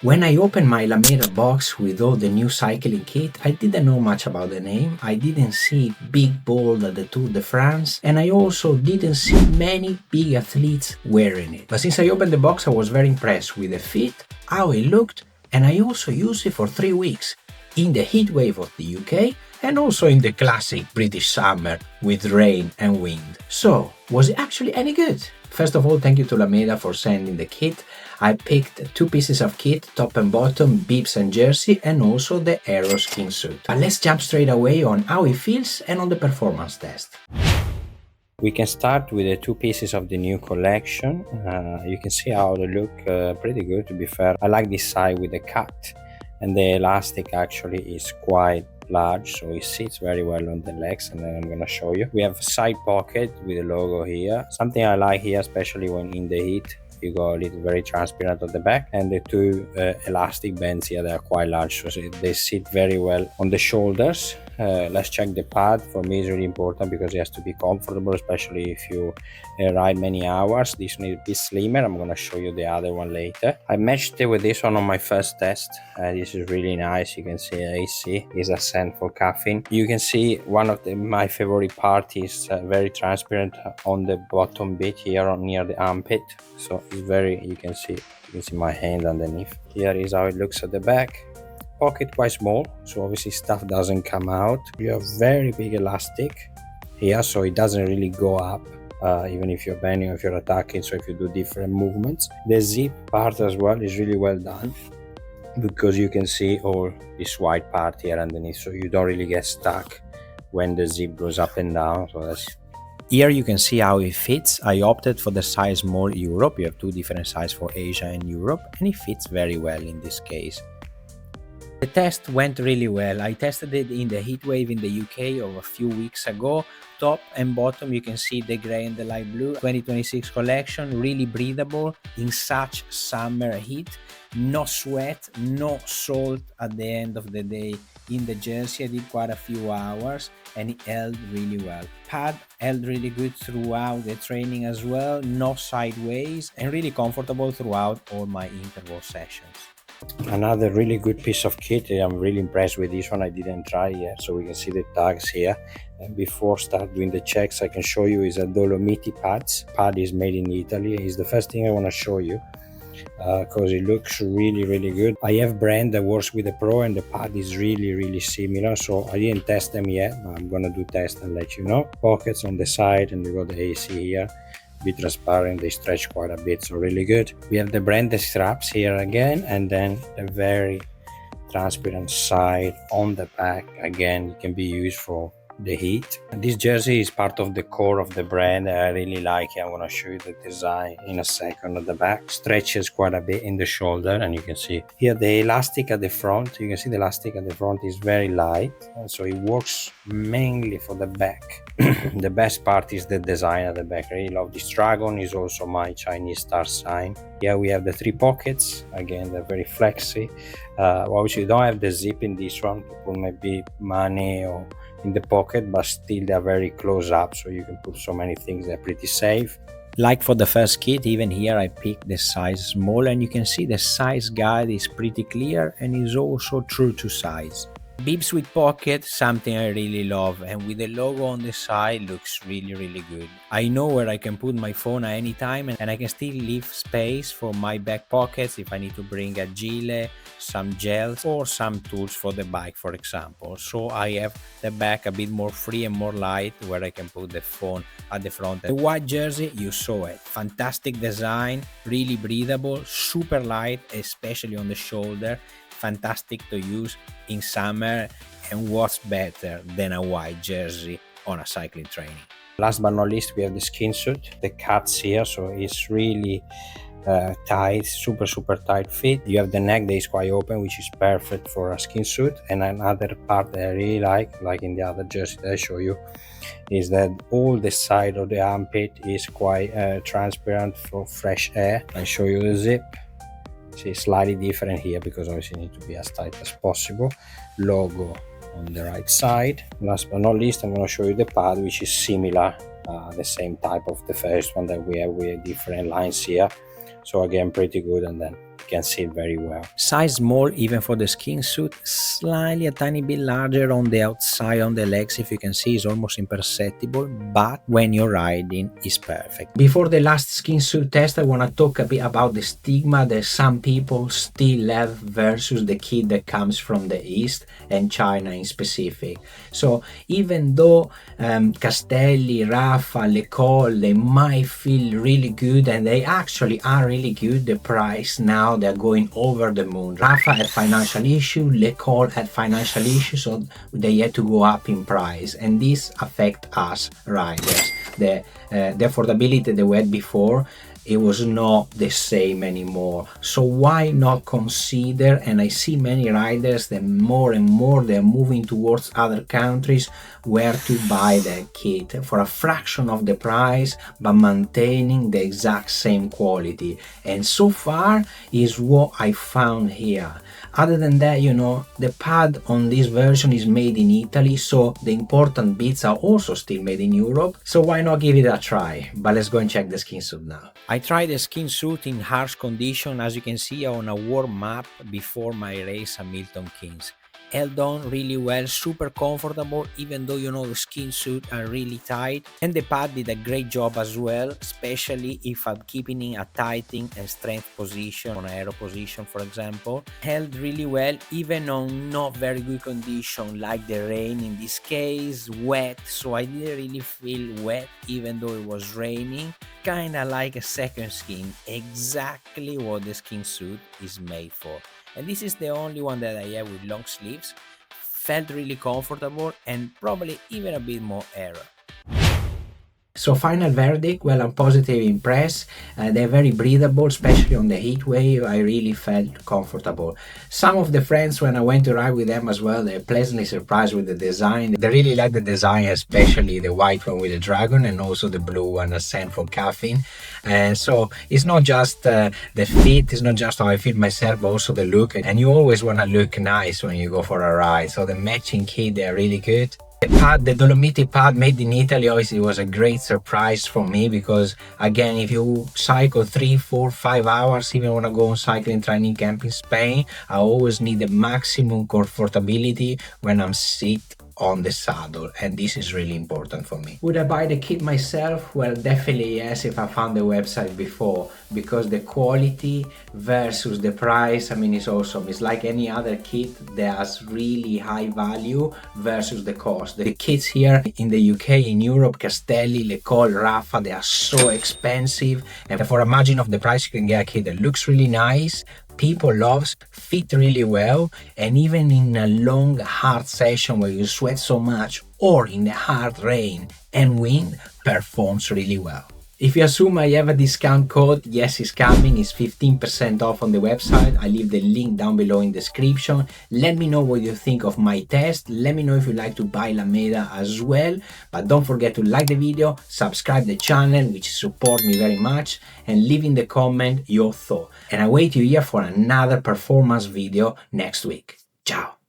When I opened my LAMEDA box with all the new cycling kit, I didn't know much about the name, I didn't see big bold at the Tour de France, and I also didn't see many big athletes wearing it. But since I opened the box, I was very impressed with the fit, how it looked, and I also used it for 3 weeks in the heat wave of the UK and also in the classic British summer with rain and wind. So, was it actually any good? First of all, thank you to LAMEDA for sending the kit. I picked 2 pieces of kit, top and bottom, bibs and jersey, and also the Aero skin suit. But let's jump straight away on how it feels and on the performance test. We can start with the 2 pieces of the new collection. You can see how they look pretty good, to be fair. I like this side with the cut, and the elastic actually is quite large, so it sits very well on the legs, and then I'm gonna show you. We have a side pocket with the logo here. Something I like here, especially when in the heat, you got a little very transparent on the back, and the 2 elastic bands here, they are quite large, so they sit very well on the shoulders. Let's check the pad. For me, it's really important because it has to be comfortable, especially if you ride many hours. This one is a bit slimmer. I'm going to show you the other one later. I matched it with this one on my first test. This is really nice. You can see AC is a scent for caffeine. You can see one of my favorite part is very transparent on the bottom bit here near the armpit. So it's very, you can see my hand underneath. Here is how it looks at the back. Pocket quite small, so obviously stuff doesn't come out. You have very big elastic here, so it doesn't really go up even if you're bending or if you're attacking, so if you do different movements. The zip part as well is really well done because you can see all this white part here underneath, so you don't really get stuck when the zip goes up and down. So that's here you can see how it fits. I opted for the size small Europe. You have 2 different sizes for Asia and Europe, and it fits very well in this case. The test went really well. I tested it in the heat wave in the UK of a few weeks ago. Top and bottom, you can see the gray and the light blue. 2026 collection, really breathable in such summer heat. No sweat, no salt at the end of the day. In the jersey, I did quite a few hours and it held really well. Pad held really good throughout the training as well. No sideways, and really comfortable throughout all my interval sessions. Another really good piece of kit. I'm really impressed with this one. I didn't try yet, so we can see the tags here. And before start doing the checks, I can show you is a Dolomiti pads. Pad is made in Italy. It's the first thing I want to show you because it looks really good. I have brand that works with the Pro, and the pad is really similar, so I didn't test them yet, but I'm gonna do test and let you know. Pockets on the side, and you got the AC here. Be transparent, they stretch quite a bit, so really good. We have the branded straps here again, and then a very transparent side on the back. Again, it can be used for the heat. And this jersey is part of the core of the brand. I really like it. I'm going to show you the design in a second. At the back stretches quite a bit in the shoulder, and you can see here the elastic at the front. You can see the elastic at the front is very light, and so it works mainly for the back. The best part is the design at the back. I really love this dragon. Is also my Chinese star sign. Here we have the 3 pockets. Again, they're very flexy. Obviously you don't have the zip in this one to put maybe money or in the pocket, but still they're very close up, so you can put so many things. They're pretty safe. Like for the first kit, even here I picked the size small, and you can see the size guide is pretty clear and is also true to size. Bibs with pocket, something I really love, and with the logo on the side looks really good. I know where I can put my phone at any time, and I can still leave space for my back pockets if I need to bring a gilet, some gels, or some tools for the bike, for example. So I have the back a bit more free and more light, where I can put the phone at the front. The white jersey, you saw it. Fantastic design, really breathable, super light, especially on the shoulder. Fantastic to use in summer, and what's better than a white jersey on a cycling training. Last but not least, we have the skin suit. The cuts here, so it's really tight, super tight fit. You have the neck that is quite open, which is perfect for a skin suit. And another part that I really like in the other jersey that I show you, is that all the side of the armpit is quite transparent for fresh air. I'll show you the zip. See, slightly different here because obviously you need to be as tight as possible. Logo on the right side. Last but not least, I'm going to show you the pad, which is similar, the same type of the first one that we have with different lines here. So again, pretty good. And then can see it very well. Size small even for the skin suit, slightly a tiny bit larger on the outside on the legs, if you can see it's almost imperceptible, but when you're riding it's perfect. Before the last skin suit test, I want to talk a bit about the stigma that some people still have versus the kit that comes from the East and China in specific. So even though Castelli, Rapha, Lecole, they might feel really good, and they actually are really good, the price now they're going over the moon. Rapha had financial issue, Lecole had financial issue, so they had to go up in price, and this affect us riders. The affordability they had before, it was not the same anymore. So why not consider, and I see many riders that more and more they're moving towards other countries where to buy their kit for a fraction of the price but maintaining the exact same quality. And so far is what I found here. Other than that, you know, the pad on this version is made in Italy, so the important bits are also still made in Europe, so why not give it a try? But let's go and check the skin suit now. I tried the skin suit in harsh condition, as you can see, on a warm up before my race at Milton Keynes. Held on really well, super comfortable, even though, you know, the skin suit are really tight, and the pad did a great job as well, especially if I'm keeping in a tightening and strength position on aero position, for example. Held really well even on not very good condition like the rain in this case, wet, so I didn't really feel wet even though it was raining. Kinda like a second skin, exactly what the skin suit is made for. And this is the only one that I have with long sleeves. Felt really comfortable and probably even a bit more aero. So final verdict, well, I'm positively impressed. They're very breathable, especially on the heat wave. I really felt comfortable. Some of the friends, when I went to ride with them as well, they're pleasantly surprised with the design. They really like the design, especially the white one with the dragon and also the blue one, Ascent from Caffeine. And so it's not just the fit, it's not just how I feel myself, but also the look. And you always want to look nice when you go for a ride. So the matching kit, they're really good. The pad, the Dolomiti pad made in Italy, obviously was a great surprise for me, because again, if you cycle 3, 4, 5 hours, even when I go on cycling training camp in Spain, I always need the maximum comfortability when I'm sit on the saddle, and this is really important for me. Would I buy the kit myself? Well, definitely yes, if I found the website before, because the quality versus the price, I mean, it's awesome. It's like any other kit that has really high value versus the cost. The kits here in the UK, in Europe, Castelli, Lecole, Rapha, they are so expensive, and for a margin of the price you can get a kit that looks really nice, people loves, fit really well, and even in a long hard session where you sweat so much, or in the hard rain and wind, performs really well. If you assume I have a discount code, yes, it's coming, it's 15% off on the website. I leave the link down below in the description. Let me know what you think of my test. Let me know if you'd like to buy LAMEDA as well. But don't forget to like the video, subscribe the channel, which support me very much, and leave in the comment your thought. And I wait you here for another performance video next week. Ciao!